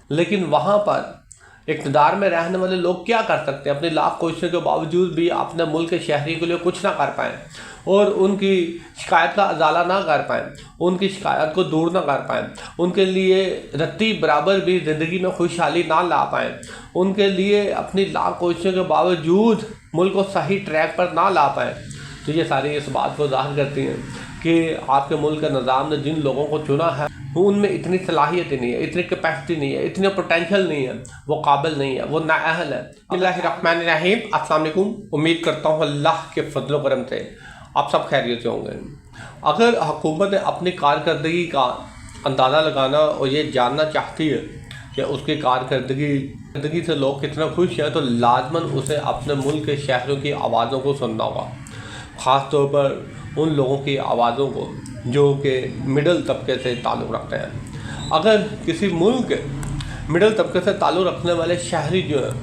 لیکن وہاں پر اقتدار میں رہنے والے لوگ کیا کر سکتے ہیں؟ اپنی لاکھ کوششوں کے باوجود بھی اپنے ملک کے شہری کے لیے کچھ نہ کر پائیں اور ان کی شکایت کا ازالہ نہ کر پائیں، ان کی شکایت کو دور نہ کر پائیں، ان کے لیے رتی برابر بھی زندگی میں خوشحالی نہ لا پائیں، ان کے لیے اپنی لاکھ کوششوں کے باوجود ملک کو صحیح ٹریک پر نہ لا پائیں، تو یہ ساری اس بات کو ظاہر کرتی ہیں کہ آپ کے ملک کے نظام نے جن لوگوں کو چنا ہے ان میں اتنی صلاحیت نہیں ہے، اتنی کیپیسٹی نہیں ہے، اتنا پوٹینشیل نہیں ہے، وہ قابل نہیں ہے، وہ نااہل ہے۔ بسم اللہ الرحمن الرحیم۔ السلام علیکم۔ امید کرتا ہوں اللہ کے فضل و کرم سے آپ سب خیریت سے ہوں گے۔ اگر حکومت اپنی کارکردگی کا اندازہ لگانا اور یہ جاننا چاہتی ہے کہ اس کی کارکردگی سے لوگ کتنا خوش ہیں، تو لازماً اسے اپنے ملک کے شہریوں کی آوازوں کو سننا ہوگا، خاص طور پر ان لوگوں کی آوازوں کو جو کہ مڈل طبقے سے تعلق رکھتے ہیں۔ اگر کسی ملک کے مڈل طبقے سے تعلق رکھنے والے شہری جو ہیں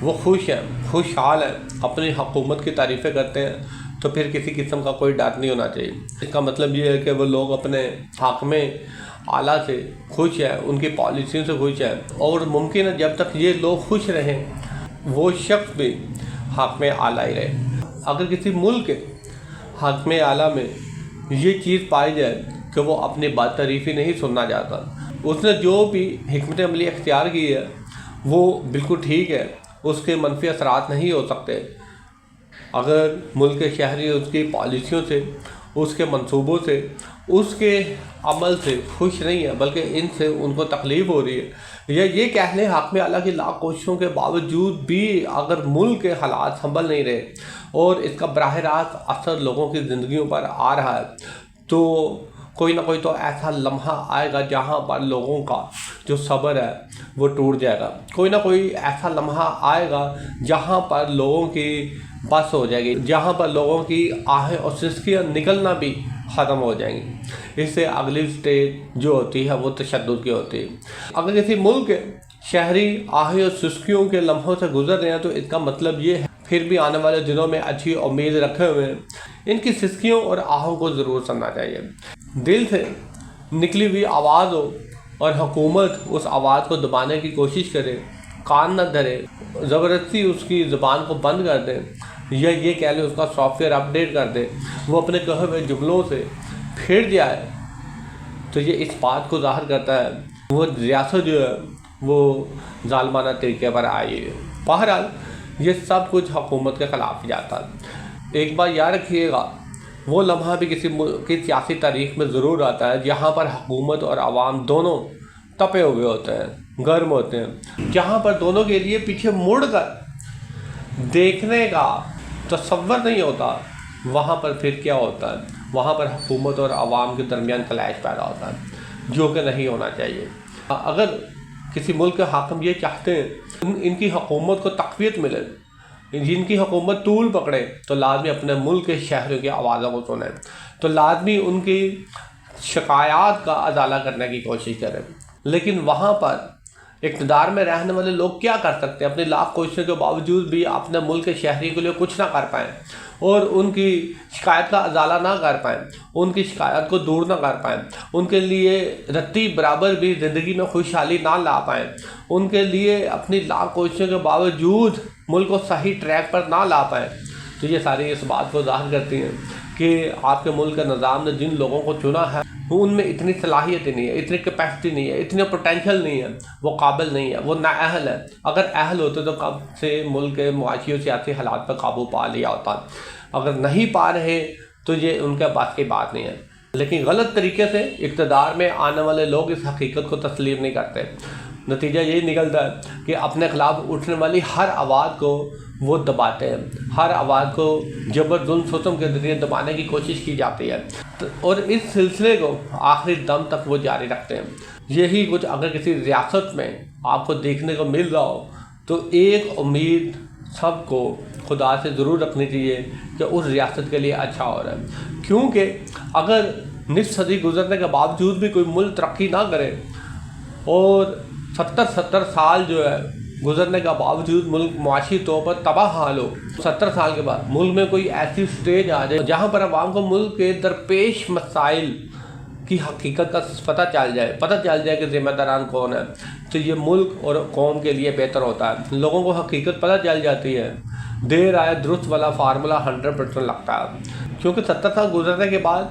وہ خوش ہیں، خوشحال ہیں، اپنی حکومت کی تعریفیں کرتے ہیں، تو پھر کسی قسم کا کوئی ڈر نہیں ہونا چاہیے۔ اس کا مطلب یہ ہے کہ وہ لوگ اپنے حاکم اعلیٰ سے خوش ہیں، ان کی پالیسیوں سے خوش ہیں، اور ممکن ہے جب تک یہ لوگ خوش رہیں وہ شخص بھی حاکم اعلیٰ ہی رہے۔ اگر کسی ملک کے حاکم اعلیٰ میں یہ چیز پائی جائے کہ وہ اپنی بات تعریفی نہیں سننا چاہتا، اس نے جو بھی حکمت عملی اختیار کی ہے وہ بالکل ٹھیک ہے، اس کے منفی اثرات نہیں ہو سکتے، اگر ملک کے شہری اس کی پالیسیوں سے، اس کے منصوبوں سے، اس کے عمل سے خوش نہیں ہے، بلکہ ان سے ان کو تکلیف ہو رہی ہے، یا یہ کہہ لیں حاکم اعلیٰ کی لاکھ کوششوں کے باوجود بھی اگر ملک کے حالات سنبھل نہیں رہے اور اس کا براہ راست اثر لوگوں کی زندگیوں پر آ رہا ہے، تو کوئی نہ کوئی تو ایسا لمحہ آئے گا جہاں پر لوگوں کا جو صبر ہے وہ ٹوٹ جائے گا، کوئی نہ کوئی ایسا لمحہ آئے گا جہاں پر لوگوں کی بس ہو جائے گی، جہاں پر لوگوں کی آہیں اور سسکیاں نکلنا بھی ختم ہو جائیں گی۔ اس سے اگلی سٹیج جو ہوتی ہے وہ تشدد کی ہوتی ہے۔ اگر کسی ملک کے شہری آہیں اور سسکیوں کے لمحوں سے گزر رہے ہیں تو اس کا مطلب یہ ہے پھر بھی آنے والے دنوں میں اچھی امید رکھے ہوئے ہیں، ان کی سسکیوں اور آہوں کو ضرور سننا چاہیے۔ دل سے نکلی ہوئی آواز ہو اور حکومت اس آواز کو دبانے کی کوشش کرے، کان نہ دھرے، زبردستی اس کی زبان کو بند کر دے، یا یہ کہہ لیں اس کا سافٹ ویئر اپڈیٹ کر دے، وہ اپنے کہے ہوئے جملوں سے پھر جائے، تو یہ اس بات کو ظاہر کرتا ہے وہ ریاست جو ہے وہ ظالمانہ طریقے پر آئی ہے۔ بہرحال یہ سب کچھ حکومت کے خلاف جاتا ہے۔ ایک بات یاد رکھیے گا، وہ لمحہ بھی کسی ملک کی سیاسی تاریخ میں ضرور آتا ہے جہاں پر حکومت اور عوام دونوں تپے ہوئے ہوتے ہیں، گرم ہوتے ہیں، جہاں پر دونوں کے لیے پیچھے مڑ کر دیکھنے کا تصور نہیں ہوتا، وہاں پر پھر کیا ہوتا ہے؟ وہاں پر حکومت اور عوام کے درمیان کلیش پیدا ہوتا ہے، جو کہ نہیں ہونا چاہیے۔ اگر کسی ملک کے حاکم یہ چاہتے ہیں ان کی حکومت کو تقویت ملے، جن کی حکومت طول پکڑے، تو لازمی اپنے ملک کے شہریوں کی آوازوں کو سنیں، تو لازمی ان کی شکایات کا ازالہ کرنے کی کوشش کریں۔ لیکن وہاں پر اقتدار میں رہنے والے لوگ کیا کر سکتے ہیں؟ اپنی لاکھ کوششوں کے باوجود بھی اپنے ملک کے شہری کے لیے کچھ نہ کر پائیں اور ان کی شکایت کا ازالہ نہ کر پائیں، ان کی شکایت کو دور نہ کر پائیں، ان کے لیے رتی برابر بھی زندگی میں خوشحالی نہ لا پائیں، ان کے لیے اپنی لاکھ کوششوں کے باوجود ملک کو صحیح ٹریک پر نہ لا پائیں، تو یہ ساری اس بات کو ظاہر کرتی ہیں کہ آپ کے ملک کے نظام نے جن لوگوں کو چنا ہے ان میں اتنی صلاحیت نہیں ہے، اتنی کیپیسٹی نہیں ہے، اتنا پوٹینشیل نہیں ہے، وہ قابل نہیں ہے، وہ نااہل ہے۔ اگر اہل ہوتے تو کب سے ملک کے معاشی و سیاسی حالات پر قابو پا لیا ہوتا، اگر نہیں پا رہے تو یہ ان کے بات کی بات نہیں ہے۔ لیکن غلط طریقے سے اقتدار میں آنے والے لوگ اس حقیقت کو تسلیم نہیں کرتے، نتیجہ یہی نکلتا ہے کہ اپنے خلاف اٹھنے والی ہر آواز کو وہ دباتے ہیں، ہر آواز کو جبر ظلم ستم کے ذریعے دبانے کی کوشش کی جاتی ہے، اور اس سلسلے کو آخری دم تک وہ جاری رکھتے ہیں۔ یہی کچھ اگر کسی ریاست میں آپ کو دیکھنے کو مل رہا ہو تو ایک امید سب کو خدا سے ضرور رکھنی چاہیے کہ اس ریاست کے لیے اچھا ہو رہا ہے، کیونکہ اگر نصف صدی گزرنے کے باوجود بھی کوئی ملک ترقی نہ کرے اور 70 سال جو ہے گزرنے کا باوجود ملک معاشی طور پر تباہ حال ہو، 70 سال کے بعد ملک میں کوئی ایسی سٹیج آ جائے جہاں پر عوام کو ملک کے درپیش مسائل کی حقیقت کا پتہ چل جائے کہ ذمہ داران کون ہیں، تو یہ ملک اور قوم کے لیے بہتر ہوتا ہے۔ لوگوں کو حقیقت پتہ چل جاتی ہے، دیر آئے درست والا فارمولہ 100% لگتا ہے، کیونکہ 70 سال گزرنے کے بعد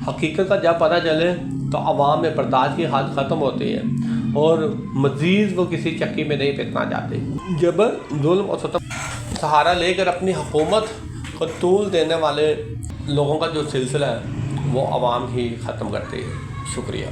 حقیقت کا جب پتہ چلے تو عوام میں برداشت کی حد ختم ہوتی ہے اور مزید وہ کسی چکی میں نہیں پھنسنا چاہتے۔ جبر، ظلم اور ستم سہارا لے کر اپنی حکومت کو طول دینے والے لوگوں کا جو سلسلہ ہے وہ عوام ہی ختم کرتی ہے۔ شکریہ۔